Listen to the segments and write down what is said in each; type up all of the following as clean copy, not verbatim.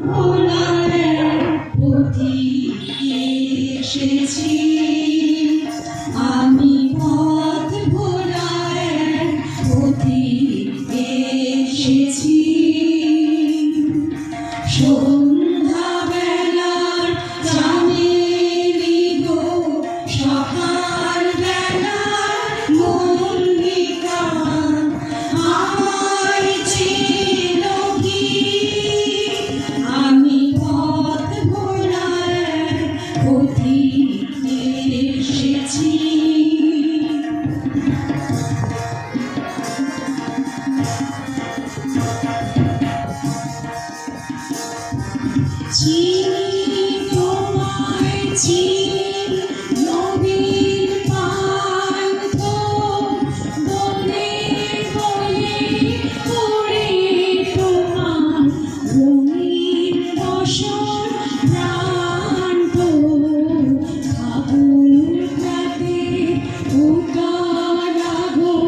ভোলার পথে এসেছি আমি পথ ভোলার পথে এসেছি সন্ধ্যা বেলার চাঁদেরি গো সকাল বেলার মল্লিকা আমায় চেনো কি আমি পথ ভোলার পথে এসেছি চিনি তোমায় চিনি নবীন পান্থ বনে বনে করে তোমার রঙিন বসন প্রান্ত ফাগুন রাতে উকারাগো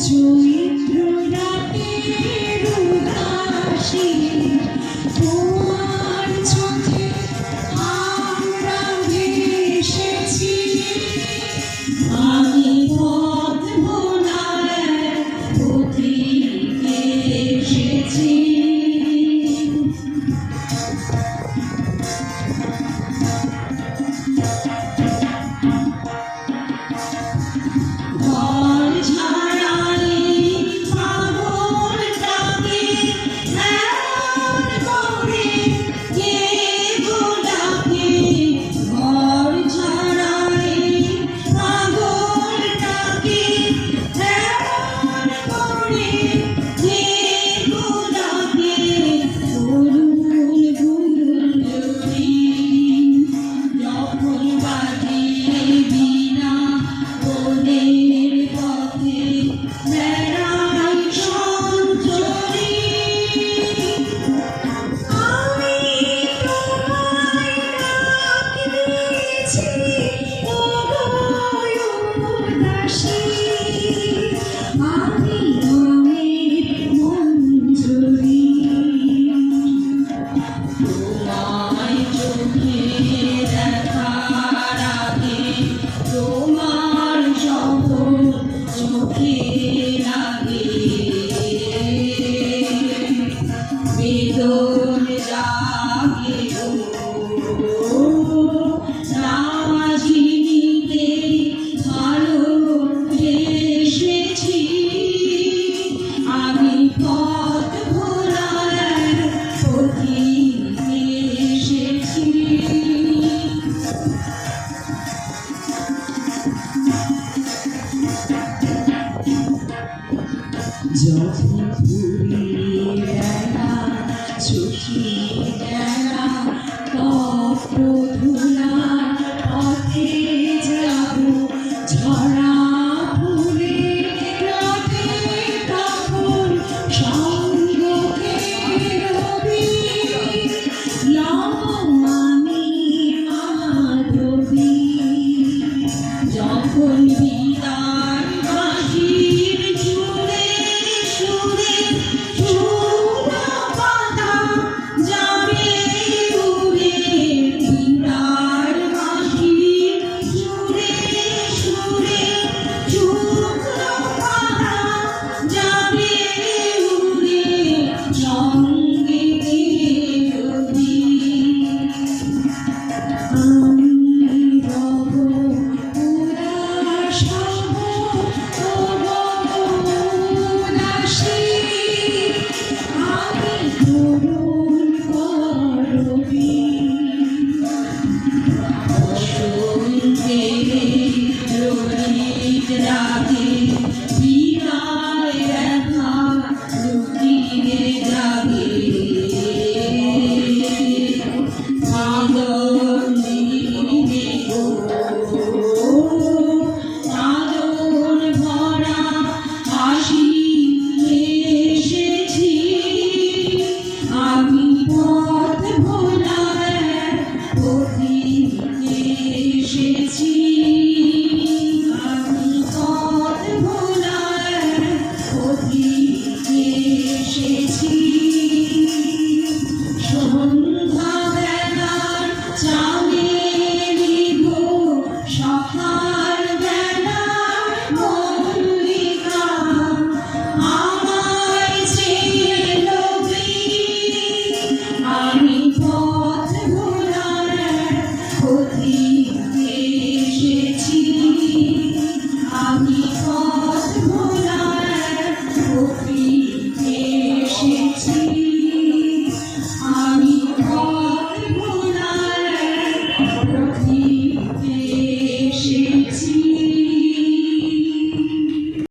চৈত্র রাতে উদাসী তোমার চোখে আমরা ভেসেছি আমি পথ ভোলার পথে এসেছি ঘর ঝাড়াই পাগল ডাকে এমন করে কে গো ডাকে ঘর ঝাড়াই পাগল ডাকে এমন করে কে গো ডাকে গুরুল গুরুল যখন বাজে বিনা বনের পথে বেড়াই সঞ্চরী আমি তোমায় ডাক দিয়েছি ওগো উদাসী আমি রঙের মঞ্জরি তোমায় চোখে দেখার আগে তোমার শপথ চোখে লাগে বেদন জাগে গো রাজিনীতে ভালোবেসেছি আমি পথ ভোলার পথে এসেছি যখন ফুরিয়ে বেলা চোখে বেলা তপ্ত ধুলার পথে যাব ঝরা ফুলের রথে তখন সঙ্গকে রবি লবমানি মাধবী যখন বিদায় বাঁশির সুরে সুরে সুরা পাতা যাবে উড়ে বিরার কে